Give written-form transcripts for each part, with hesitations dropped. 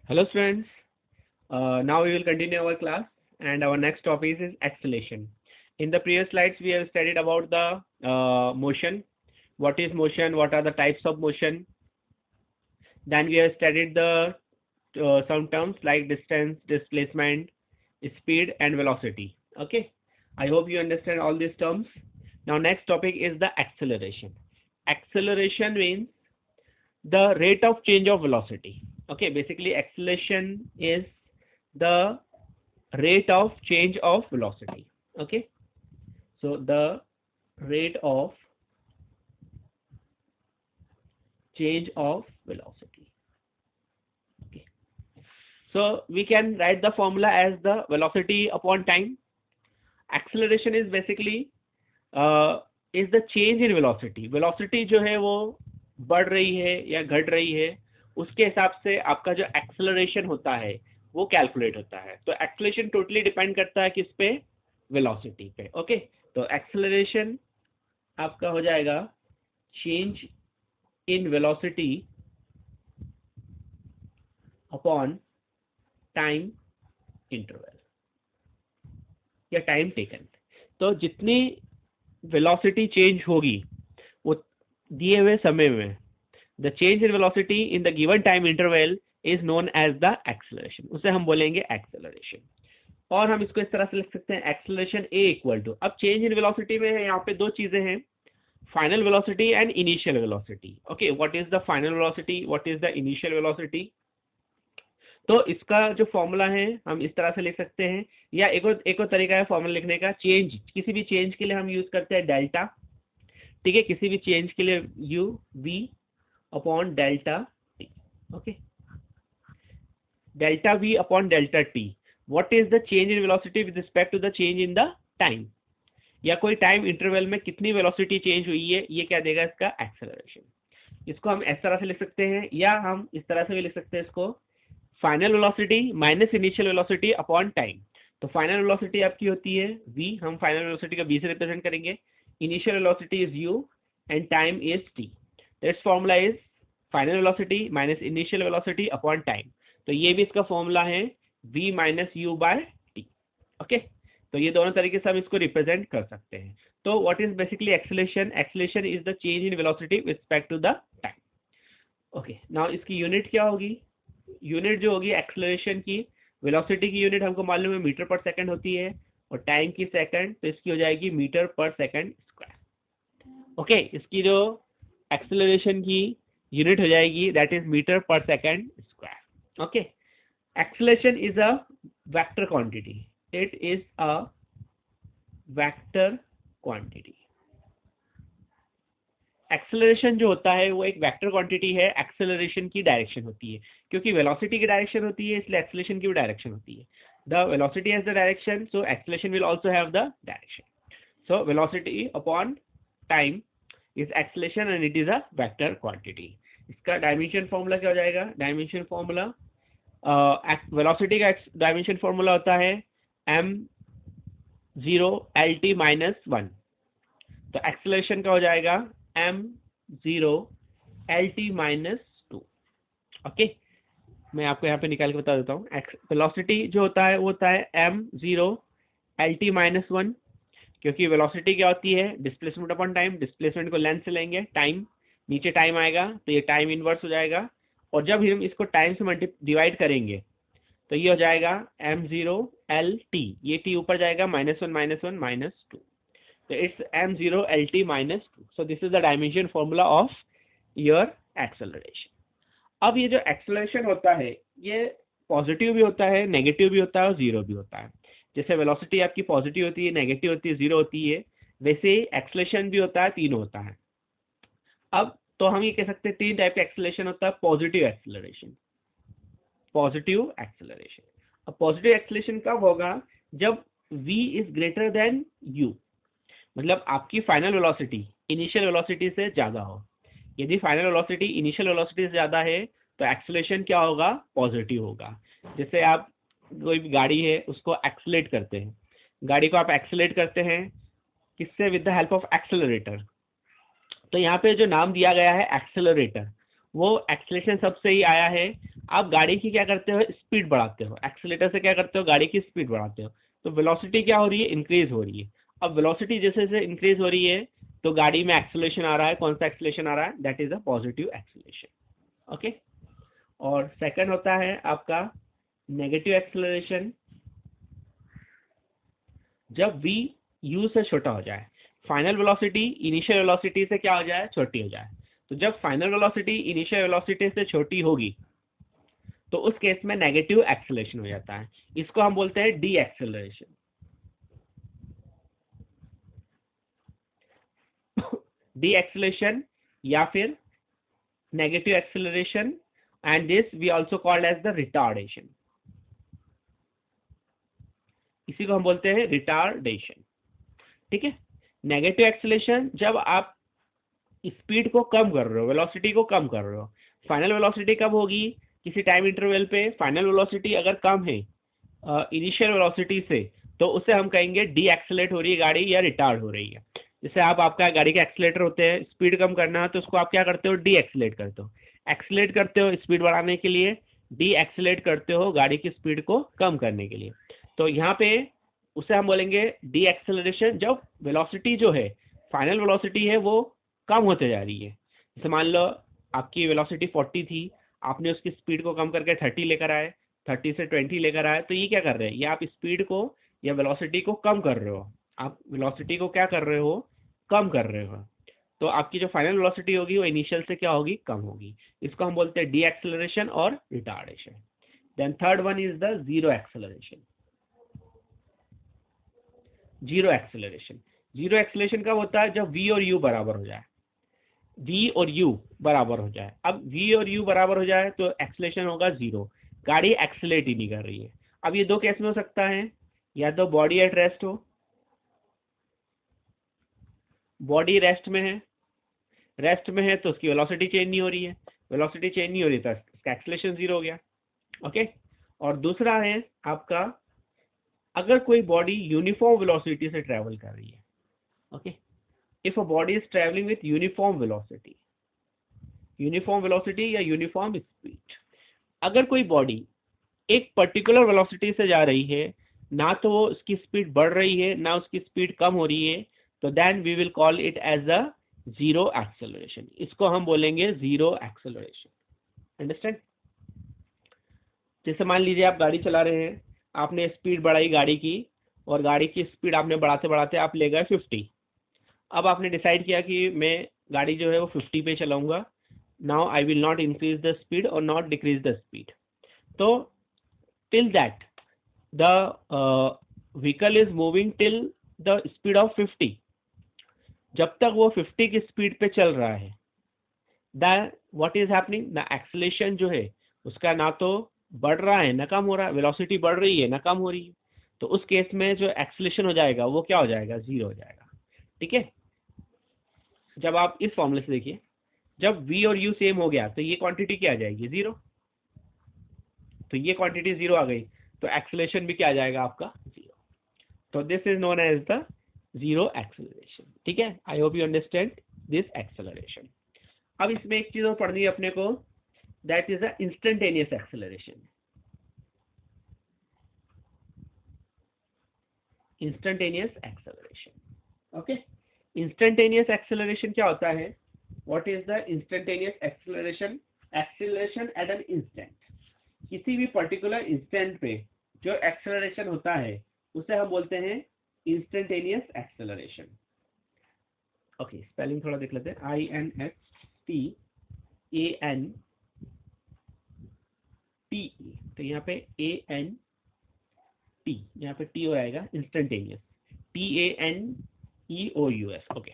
Hello students, now we will continue our class and our next topic is acceleration. In the previous slides we have studied about the motion, what is motion, what are the types of motion. Then we have studied the some terms like distance, displacement, speed and velocity. Okay, I hope you understand all these terms. Now next topic is the acceleration. Acceleration means the rate of change of velocity. Okay, basically acceleration is the rate of change of velocity. Okay, so the rate of change of velocity. Okay, so we can write the formula as the velocity upon time. Acceleration is basically is the change in velocity. Velocity जो है वो बढ़ रही है या घट रही है, उसके हिसाब से आपका जो एक्सेलरेशन होता है वो कैलकुलेट होता है. तो एक्सेलरेशन टोटली डिपेंड करता है किस पे, वेलोसिटी पे. ओके, तो एक्सेलरेशन आपका हो जाएगा change in velocity upon time interval या टाइम टेकन. तो जितनी वेलोसिटी चेंज होगी वो दिए हुए समय में, the change in velocity in the given time interval is known as the acceleration. उसे हम बोलेंगे एक्सेलरेशन. और हम इसको इस तरह से लिख सकते हैं, एक्सेलरेशन ए इक्वल टू, अब चेंज इन वेलोसिटी में है यहाँ पे दो चीजें हैं, final velocity and initial velocity. Okay, what is the final velocity, what is the initial velocity. तो इसका जो फॉर्मूला है हम इस तरह से लिख सकते हैं, या एक और तरीका है फॉर्मूला लिखने का. चेंज, किसी भी चेंज के लिए हम यूज करते हैं डेल्टा. ठीक है, किसी भी चेंज के लिए u v upon delta t. Okay, delta v upon delta t. What is the change in velocity with respect to the change in the time, या कोई टाइम इंटरवल में कितनी वेलोसिटी चेंज हुई है, ये क्या देगा इसका एक्सेलरेशन. इसको हम इस तरह से लिख सकते हैं, या हम इस तरह से भी लिख सकते हैं इसको, final velocity minus initial velocity upon time. तो फाइनल वेलोसिटी आपकी होती है v, हम फाइनल वेलोसिटी का v से रिप्रेजेंट करेंगे. Initial velocity is u and time is t. This formula is final velocity minus initial velocity upon time. तो ये भी इसका फॉर्मूला है v minus u by t. Okay, तो ये दोनों तरीके से हम इसको रिप्रेजेंट कर सकते हैं. तो what is basically acceleration, acceleration is the change in velocity with respect to the time. Okay, now इसकी यूनिट क्या होगी, यूनिट जो होगी एक्सेलरेशन की, वेलोसिटी की यूनिट हमको मालूम है मीटर पर सेकंड होती है और टाइम की सेकंड, तो इसकी हो जाएगी मीटर पर सेकंड स्क्वायर. ओके, इसकी जो एक्सेलरेशन की यूनिट हो जाएगी दैट इज मीटर पर second square. Okay, acceleration is a vector quantity, it is a vector quantity. Acceleration जो होता है वो एक वेक्टर क्वांटिटी है, एक्सेलरेशन की डायरेक्शन होती है, क्योंकि वेलोसिटी की डायरेक्शन होती है इसलिए एक्सेलरेशन की भी डायरेक्शन होती है. The velocity has the direction, so acceleration will also have the direction. So velocity upon time is acceleration and it is a vector quantity. इसका डायमेंशन फॉर्मूला क्या हो जाएगा, डायमेंशन फॉर्मूला, वेलोसिटी का dimension formula होता है m0 lt minus 1. तो acceleration का हो जाएगा m0 lt माइनस 2. ओके, मैं आपको यहाँ पे निकाल के बता देता हूँ. वेलोसिटी जो होता है वो होता है m0 lt माइनस 1, क्योंकि वेलोसिटी क्या होती है, डिस्प्लेसमेंट अपॉन टाइम. डिस्प्लेसमेंट को लेंथ से लेंगे, टाइम, नीचे टाइम आएगा तो ये टाइम इनवर्स हो जाएगा, और जब हम इसको टाइम से डिवाइड करेंगे तो ये हो जाएगा m0 lt, ये t ऊपर जाएगा, -1 -1 -2. So it's m0 lt minus 2. So this is the dimension formula of your acceleration. अब ये जो एक्सेलरेशन होता है ये पॉजिटिव भी होता है, नेगेटिव भी होता है और जीरो भी होता है. जैसे वेलोसिटी आपकी पॉजिटिव होती है, नेगेटिव होती है, जीरो होती है, वैसे ही एक्सेलरेशन भी होता है, तीनों होता है. अब तो हम ये कह सकते हैं तीन टाइप का एक्सेलरेशन होता है. Positive acceleration, positive acceleration. अब पॉजिटिव एक्सेलरेशन कब होगा, जब v is greater than u, मतलब आपकी फाइनल वेलोसिटी इनिशियल वेलोसिटी से ज़्यादा हो. यदि फाइनल वेलोसिटी इनिशियल वेलोसिटी से ज़्यादा है तो एक्सेलरेशन क्या होगा, पॉजिटिव होगा. जैसे आप कोई भी गाड़ी है उसको एक्सेलेरेट करते हैं, गाड़ी को आप एक्सेलेरेट करते हैं किससे, with the help of accelerator. तो यहाँ पे जो नाम दिया गया है एक्सेलरेटर, वो एक्सेलरेशन सबसे ही आया है. आप गाड़ी की क्या करते हो, स्पीड बढ़ाते हो, एक्सीलेटर से क्या करते हो, गाड़ी की स्पीड बढ़ाते हो, तो वेलोसिटी क्या हो रही है, इंक्रीज हो रही है। अब वेलोसिटी जैसे जैसे इंक्रीज हो रही है तो गाड़ी में एक्सेलरेशन आ रहा है, कौन सा एक्सेलरेशन आ रहा है, that is a positive acceleration. Okay. और सेकंड होता है आपका नेगेटिव एक्सेलरेशन, जब v u से छोटा हो जाए, फाइनल वेलोसिटी इनिशियल वेलोसिटी से क्या हो जाए, छोटी हो जाए। तो जब फाइनल वेलोसिटी इनिशियल वेलोसिटी से छोटी होगी तो उस केस में नेगेटिव एक्सेलरेशन हो जाता है, इसको हम बोलते हैं डी एक्सेलरेशन। डी एक्सेलरेशन या फिर negative acceleration, and this we also called as the retardation, इसी को हम बोलते हैं रिटार्डेशन। ठीक है। नेगेटिव एक्सेलरेशन जब आप स्पीड को कम कर रहे हो, वेलोसिटी को कम कर रहे हो, फाइनल वेलोसिटी कब होगी, किसी टाइम इंटरवल पे फाइनल वेलोसिटी अगर कम है इनिशियल वेलोसिटी से, तो उसे हम कहेंगे डी एक्सेलरेट हो रही है गाड़ी या रिटार्ड हो रही है। जैसे आप आपका गाड़ी के एक्सीलेटर होते हैं, स्पीड कम करना है तो उसको आप क्या करते हो, डी एक्सेलरेट करते हो। एक्सेलरेट करते हो स्पीड बढ़ाने के लिए, डी एक्सेलरेट करते हो गाड़ी की स्पीड को कम करने के लिए। तो यहाँ पे उसे हम बोलेंगे डी एक्सेलरेशन, जब वेलोसिटी जो है, फाइनल वेलोसिटी है वो कम होते जा रही है। जैसे मान लो आपकी वेलोसिटी 40 थी, आपने उसकी स्पीड को कम करके 30 लेकर आए, 30 से 20 लेकर आए, तो ये क्या कर रहे हैं, ये आप स्पीड को या वेलोसिटी को कम कर रहे हो, आप वेलोसिटी को क्या कर रहे हो, कम कर रहे हो। तो आपकी जो फाइनल वेलोसिटी होगी वो इनिशियल से क्या होगी, कम होगी। इसको हम बोलते हैं डी एक्सेलरेशन और retardation. Then third one is the zero acceleration. Zero acceleration, zero acceleration कब होता है, जब v और u बराबर हो जाए, v और u बराबर हो जाए। अब v और u बराबर हो जाए तो एक्सेलरेशन होगा जीरो, गाड़ी एक्सेलरेट ही नहीं कर रही है। अब ये दो केस में हो सकता है, या तो बॉडी एट रेस्ट हो, बॉडी रेस्ट में है, रेस्ट में है तो उसकी वेलोसिटी चेंज नहीं हो रही है, वेलोसिटी चेंज नहीं हो रही तो इसका एक्सेलरेशन जीरो हो गया। ओके। और दूसरा है आपका, अगर कोई बॉडी यूनिफॉर्म वेलोसिटी से ट्रेवल कर रही है। Okay. if a body is traveling with uniform velocity या यूनिफॉर्म स्पीड, अगर कोई बॉडी एक पर्टिकुलर वेलोसिटी से जा रही है, ना तो वो उसकी स्पीड बढ़ रही है ना उसकी स्पीड कम हो रही है, तो then we will call it as a zero acceleration, इसको हम बोलेंगे जीरो एक्सेलरेशन। अंडरस्टैंड। जैसे मान लीजिए आप गाड़ी चला रहे हैं, आपने स्पीड बढ़ाई गाड़ी की, और गाड़ी की स्पीड आपने बढ़ाते बढ़ाते आप ले गए 50। अब आपने डिसाइड किया कि मैं गाड़ी जो है वो 50 पे चलाऊंगा, now I will not increase the speed और नॉट डिक्रीज द स्पीड। तो till that the vehicle is moving till the speed of 50, जब तक वो 50 की स्पीड पे चल रहा है, the what is happening, the acceleration जो है उसका ना तो बढ़ रहा है ना कम हो रहा है, वेलोसिटी बढ़ रही है ना कम हो रही है। तो उस केस में जो एक्सेलरेशन हो जाएगा वो क्या हो जाएगा, जीरो हो जाएगा। ठीक है। जब आप इस फॉर्मूले से देखिए, जब v और u सेम हो गया तो ये क्वांटिटी क्या आ जाएगी, जीरो। तो ये क्वांटिटी जीरो आ गई तो एक्सेलरेशन भी क्या आ जाएगा आपका, जीरो। तो this is known as the zero acceleration. ठीक है। I hope you understand this acceleration. अब इसमें एक चीज और पढ़नी है अपने को, that is the instantaneous acceleration. Instantaneous acceleration. Okay. Instantaneous acceleration क्या होता है, what is the instantaneous acceleration, acceleration at an instant, किसी भी पर्टिकुलर इंस्टेंट पे जो एक्सेलरेशन होता है उसे हम बोलते हैं इंस्टेंटेनियस एक्सेलरेशन। ओके, स्पेलिंग थोड़ा देख लेते हैं, INSTANTE, तो यहाँ पे ANT, यहाँ पे T हो आएगा, इंस्टेंटेनियस, TANEOUS। ओके।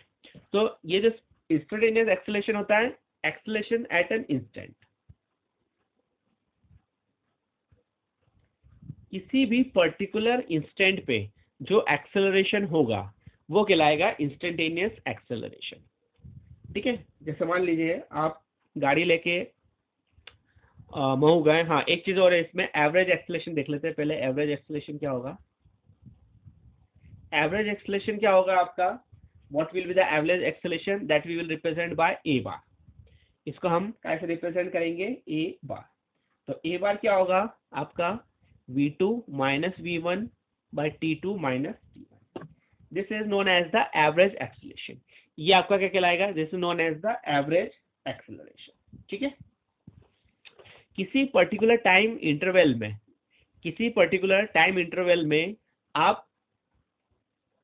तो ये जो इंस्टेंटेनियस एक्सेलरेशन होता है, एक्सेलरेशन एट एन इंस्टेंट, किसी भी पर्टिकुलर इंस्टेंट पे जो एक्सेलरेशन होगा वो कहलाएगा इंस्टेंटेनियस एक्सेलरेशन। ठीक है। जैसे मान लीजिए आप गाड़ी लेके मऊ गए। हाँ, एक चीज और है इसमें, एवरेज एक्सेलरेशन देख लेते हैं पहले। एवरेज एक्सेलरेशन क्या होगा, एवरेज एक्सेलरेशन क्या होगा आपका, what will be the average acceleration, that we will represent by a bar. इसको हम कैसे रिप्रेजेंट करेंगे, a बार। तो a बार क्या होगा आपका v2 minus v1 by t2 minus t1। This is known as the average acceleration. ये आपका क्या कहलाएगा? This is known as the average acceleration. ठीक है। किसी पर्टिकुलर टाइम इंटरवल में आप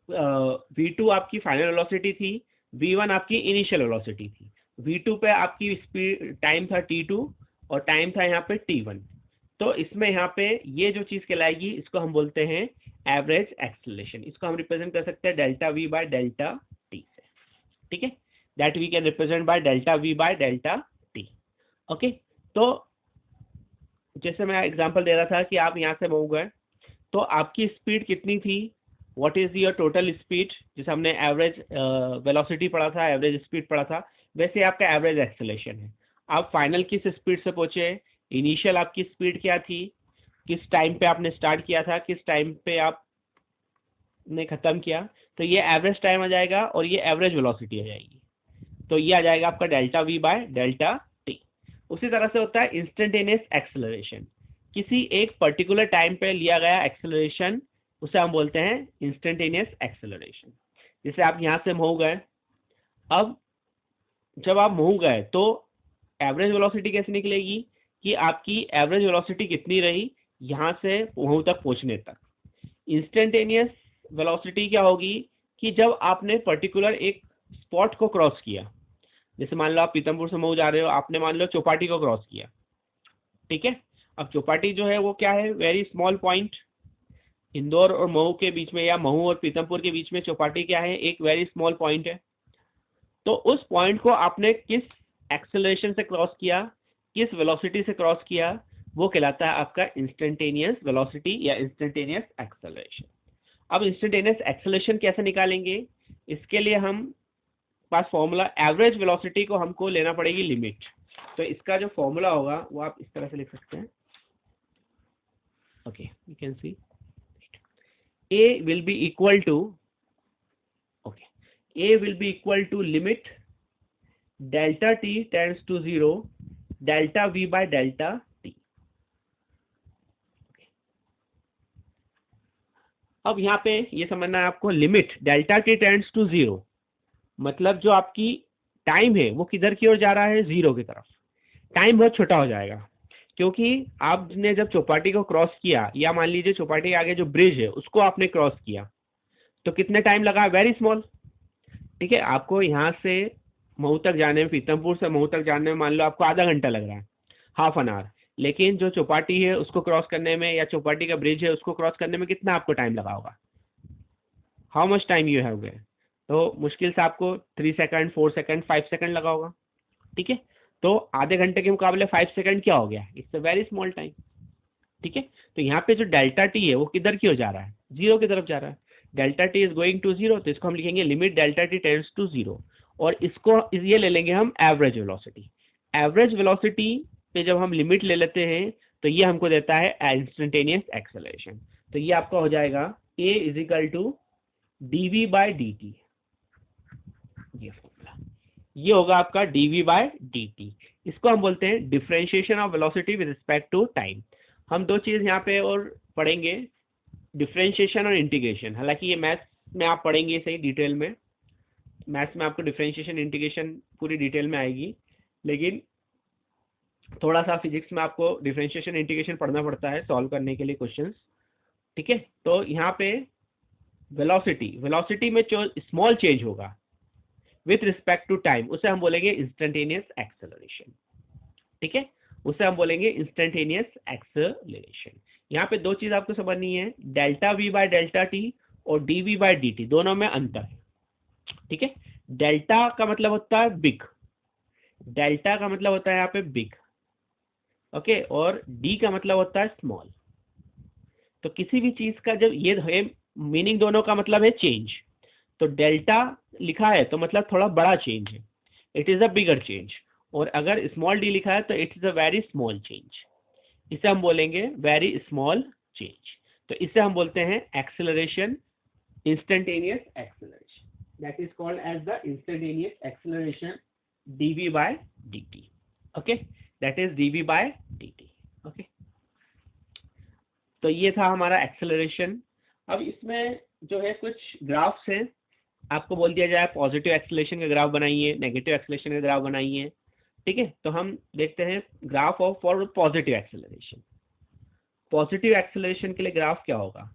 v2 आपकी फाइनल वेलोसिटी थी, v1 आपकी इनिशियल वेलोसिटी थी, v2 पे आपकी स्पीड टाइम था t2 और टाइम था यहाँ पे t1। तो इसमें यहाँ पे ये जो चीज कहलाएगी इसको हम बोलते हैं एवरेज एक्सीलरेशन। इसको हम रिप्रेजेंट कर सकते हैं delta v by delta t से। ठीक है, that we can represent by delta v by delta t। Okay, तो जैसे मैं एग्जांपल दे रहा था कि आप यहाँ से मूव गए तो आपकी स्पीड कितनी थी, what is your total speed, जिसे हमने एवरेज वेलोसिटी पढ़ा था, एवरेज स्पीड पढ़ा था, वैसे आपका एवरेज एक्सेलरेशन है। आप फाइनल किस स्पीड से पहुंचे, इनिशियल आपकी स्पीड क्या थी, किस टाइम पे आपने स्टार्ट किया था, किस टाइम पे आपने खत्म किया, तो ये एवरेज टाइम आ जाएगा और ये एवरेज वेलोसिटी आ जाएगी। तो ये आ जाएगा आपका delta V by delta T. उसी तरह से होता है इंस्टेंटेनियस एक्सेलरेशन। किसी एक पर्टिकुलर टाइम पे लिया गया एक्सेलरेशन उसे हम बोलते हैं इंस्टेंटेनियस एक्सेलरेशन। जैसे आप यहाँ से मूव गए, अब जब आप मूव गए तो एवरेज वेलोसिटी कैसे निकलेगी कि आपकी एवरेज वेलोसिटी कितनी रही यहाँ से वहाँ तक पहुँचने तक। इंस्टेंटेनियस वेलोसिटी क्या होगी कि जब आपने पर्टिकुलर एक स्पॉट को क्रॉस किया, जैसे मान लो आप पीतमपुर से मऊ जा रहे हो, आपने मान लो चौपाटी को क्रॉस किया। ठीक है, अब चौपाटी जो है वो क्या है, वेरी स्मॉल पॉइंट। इंदौर और महू के बीच में या महू और पीतमपुर के बीच में चौपाटी क्या है, एक वेरी स्मॉल पॉइंट है। तो उस पॉइंट को आपने किस एक्सेलरेशन से क्रॉस किया, किस वेलोसिटी से क्रॉस किया, वो कहलाता है आपका इंस्टेंटेनियस वेलोसिटी या इंस्टेंटेनियस एक्सेलरेशन। अब इंस्टेंटेनियस एक्सेलरेशन कैसे निकालेंगे, इसके लिए हम पास फॉर्मूला, एवरेज वेलोसिटी को हमको लेना पड़ेगी लिमिट। तो इसका जो फॉर्मूला होगा वो आप इस तरह से लिख सकते हैं। Okay, you can C A will be equal to, okay, A will be equal to limit delta t tends to 0 delta v by delta t। अब यहाँ पे ये समझना है आपको, limit delta t tends to 0 मतलब जो आपकी टाइम है वो किधर की ओर जा रहा है, 0 की तरफ। टाइम बहुत छोटा हो जाएगा क्योंकि आपने जब चौपाटी को क्रॉस किया, या मान लीजिए चौपाटी के आगे जो ब्रिज है उसको आपने क्रॉस किया, तो कितने टाइम लगा, वेरी स्मॉल। ठीक है, आपको यहाँ से महू तक जाने में, पीतमपुर से महू तक जाने में मान लो आपको आधा घंटा लग रहा है, हाफ एन आवर। लेकिन जो चौपाटी है उसको क्रॉस करने में, या चौपाटी का ब्रिज है उसको क्रॉस करने में कितना आपको टाइम लगा होगा, how much time you have गए, तो मुश्किल से आपको 3 सेकंड, 4 सेकंड, 5 सेकंड लगा होगा। ठीक है, तो आधे घंटे के मुकाबले 5 सेकंड क्या हो गया, it's a very small time. ठीक है, तो यहाँ पे जो डेल्टा टी है वो किधर की ओर जा रहा है, 0 की तरफ जा रहा है। Delta t is going to 0, तो इसको हम लिखेंगे limit delta t tends to 0। और इसको ये ले लेंगे हम एवरेज वेलोसिटी। एवरेज वेलोसिटी पे जब हम लिमिट ले लेते हैं तो ये हमको देता है इंस्टेंटेनियस एक्सेलरेशन। तो ये आपका हो जाएगा A is equal to dv by dt। ये फॉर्मूला ये होगा आपका dv बाय dt। इसको हम बोलते हैं differentiation of velocity with respect to time. हम दो चीज यहाँ पे और पढ़ेंगे, डिफरेंशिएशन और इंटीग्रेशन। हालांकि ये मैथ्स में आप पढ़ेंगे सही डिटेल में, मैथ्स में आपको डिफरेंशिएशन इंटीग्रेशन पूरी डिटेल में आएगी, लेकिन थोड़ा सा फिजिक्स में आपको डिफरेंशिएशन इंटीग्रेशन पढ़ना पड़ता है सॉल्व करने के लिए क्वेश्चंस। ठीक है, तो यहाँ पे वेलोसिटी में जो स्मॉल चेंज होगा विथ रिस्पेक्ट टू टाइम उसे हम बोलेंगे इंस्टेंटेनियस एक्सेलरेशन। ठीक है, उसे हम बोलेंगे इंस्टेंटेनियस एक्सेलरेशन। यहाँ पे दो चीज आपको समझनी है, delta V by delta T और D V by D T, दोनों में अंतर है। ठीक है, डेल्टा का मतलब होता है बिग, डेल्टा का मतलब होता है यहाँ पे बिग, ओके, और डी का मतलब होता है स्मॉल। तो किसी भी चीज का जब ये है मीनिंग, दोनों का मतलब है चेंज। तो डेल्टा लिखा है तो मतलब थोड़ा बड़ा चेंज है, it is a bigger change. और अगर स्मॉल डी लिखा है तो it is a very small change, इसे हम बोलेंगे वेरी स्मॉल चेंज। तो इसे हम बोलते हैं acceleration, instantaneous acceleration, that is called as the instantaneous acceleration dv by dt। okay, that is dv by dt। okay। तो ये था हमारा एक्सेलरेशन। अब इसमें जो है कुछ ग्राफ्स हैं, आपको बोल दिया जाए पॉजिटिव एक्सेलरेशन का ग्राफ बनाइए, नेगेटिव एक्सेलरेशन का ग्राफ बनाइए। ठीक है, तो हम देखते हैं graph of for positive acceleration. Positive acceleration के लिए ग्राफ क्या होगा?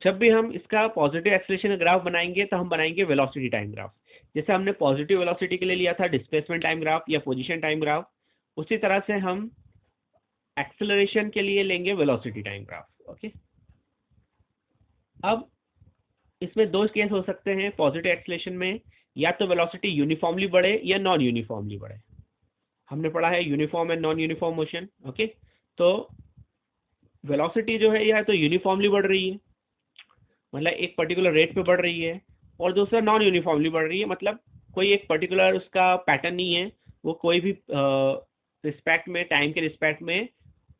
जब भी हम इसका पॉजिटिव एक्सेलरेशन का ग्राफ बनाएंगे तो हम बनाएंगे वेलोसिटी टाइम ग्राफ। जैसे हमने पॉजिटिव वेलोसिटी के लिए लिया था डिस्प्लेसमेंट टाइम ग्राफ या पोजीशन टाइम ग्राफ, उसी तरह से हम एक्सेलरेशन के लिए लेंगे वेलोसिटी टाइम ग्राफ। ओके, अब इसमें दो केस हो सकते हैं पॉजिटिव एक्सेलरेशन में, या तो वेलोसिटी यूनिफॉर्मली बढ़े या नॉन यूनिफॉर्मली बढ़े। हमने पढ़ा है uniform and non uniform motion. Okay, तो वेलोसिटी जो है या तो यूनिफॉर्मली बढ़ रही है, मतलब एक पर्टिकुलर रेट पे बढ़ रही है, और दूसरा नॉन यूनिफॉर्मली बढ़ रही है, मतलब कोई एक पर्टिकुलर उसका पैटर्न नहीं है, वो कोई भी रिस्पेक्ट में, टाइम के रिस्पेक्ट में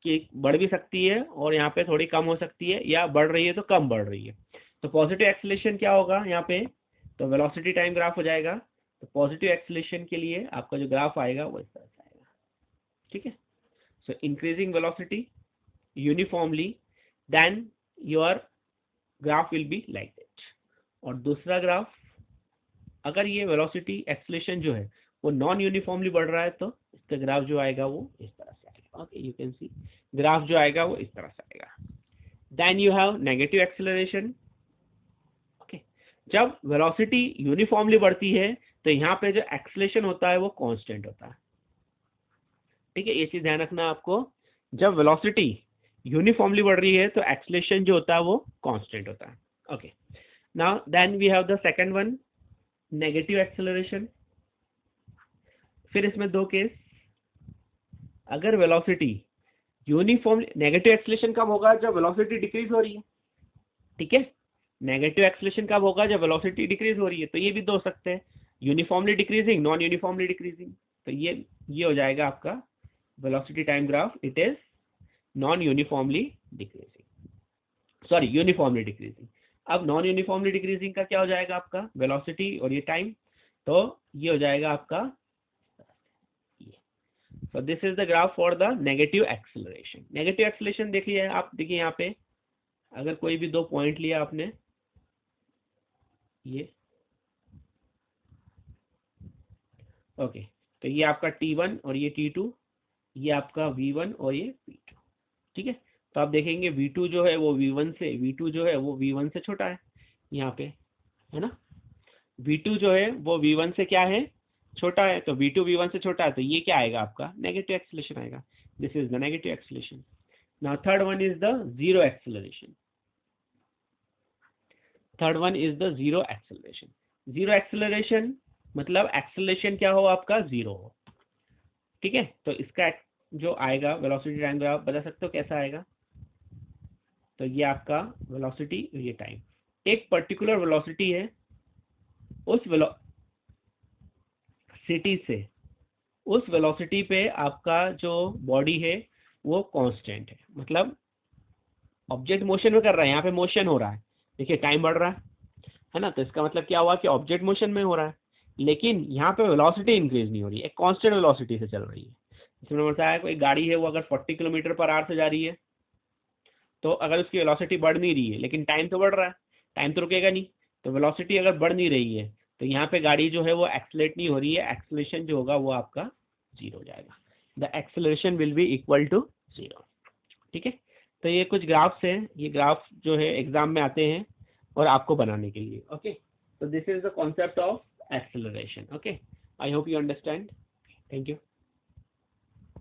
कि बढ़ भी सकती है और यहाँ पे थोड़ी कम हो सकती है, या बढ़ रही है तो कम बढ़ रही है। तो पॉजिटिव एक्सेलरेशन क्या होगा यहाँ पे? तो वेलोसिटी टाइम ग्राफ हो जाएगा। तो पॉजिटिव एक्सेलरेशन के लिए आपका जो ग्राफ आएगा वो इस तरह से आएगा। ठीक है, so increasing velocity uniformly, then your graph will be like that. और दूसरा ग्राफ, अगर ये वेलोसिटी एक्सेलरेशन जो है वो नॉन यूनिफॉर्मली बढ़ रहा है तो इसका ग्राफ जो आएगा वो इस तरह से आएगा। Okay, you can see graph जो आएगा वो इस तरह से आएगा। Then you have negative acceleration. Okay, जब वेलोसिटी यूनिफॉर्मली बढ़ती है तो यहाँ पे जो एक्सेलरेशन होता है वो कांस्टेंट होता है। ठीक है, ये चीज ध्यान रखना आपको। जब वेलोसिटी यूनिफॉर्मली बढ़ रही है तो एक्सेलरेशन जो होता है वो कांस्टेंट होता है। Okay, now then we have the second one, negative acceleration. फिर इसमें दो केस, अगर वेलोसिटी यूनिफॉर्म, नेगेटिव एक्सेलरेशन कब होगा? जब वेलोसिटी डिक्रीज हो रही है। ठीक है, नेगेटिव एक्सेलरेशन कब होगा? जब वेलोसिटी डिक्रीज हो रही है। तो ये भी दो हो सकते हैं, uniformly decreasing, non uniformly decreasing. तो ये हो जाएगा आपका velocity time graph, it is non uniformly decreasing, sorry uniformly decreasing. अब नॉन यूनिफॉर्मली डिक्रीजिंग का क्या हो जाएगा आपका? वेलोसिटी और ये टाइम, तो ये हो जाएगा आपका। So this is the graph for the negative acceleration. Negative acceleration देख लिया है आप, देखिए यहाँ पे अगर कोई भी दो पॉइंट लिया आपने, ये ओके, तो ये आपका T1 और ये T2, ये आपका V1 और ये V2। ठीक है, तो आप देखेंगे V2 जो है वो V1 से, V2 जो है वो V1 से छोटा है यहाँ पे, है ना। V2 जो है वो V1 से क्या है? छोटा है। तो V2 V1 से छोटा है, तो ये क्या आएगा आपका? नेगेटिव एक्सेलरेशन आएगा। This is the negative acceleration. Now third one is the zero acceleration. Third one is the zero acceleration. Zero acceleration मतलब एक्सेलरेशन क्या हो आपका? जीरो हो। ठीक है, तो इसका जो आएगा वेलोसिटी टाइम ग्राफ बता सकते हो कैसा आएगा? तो ये आपका वेलोसिटी, ये टाइम, एक पर्टिकुलर वेलोसिटी है, उस वेलोसिटी से उस वेलोसिटी पे आपका जो बॉडी है वो कांस्टेंट है, मतलब ऑब्जेक्ट मोशन में कर रहा है, यहाँ पे मोशन हो रहा है, देखिए टाइम बढ़ रहा है ना। तो इसका मतलब क्या हुआ कि ऑब्जेक्ट मोशन में हो रहा है, लेकिन यहाँ पे वेलोसिटी इंक्रीज नहीं हो रही है, एक कांस्टेंट वेलोसिटी से चल रही है। इसमें बताया कोई गाड़ी है वो अगर 40 किलोमीटर पर आवर से जा रही है, तो अगर उसकी वेलोसिटी बढ़ नहीं रही है लेकिन टाइम तो बढ़ रहा है, टाइम तो रुकेगा नहीं। तो वेलोसिटी अगर बढ़ नहीं रही है तो यहाँ पे गाड़ी जो है वो एक्सेलरेट नहीं हो रही है, एक्सेलरेशन जो होगा वो आपका जीरो हो जाएगा। The acceleration will be equal to zero. ठीक है, तो ये कुछ ग्राफ्स हैं, ये ग्राफ जो है एग्जाम में आते हैं और आपको बनाने के लिए। Okay, so this is the concept of acceleration. Okay, I hope you understand. Thank you.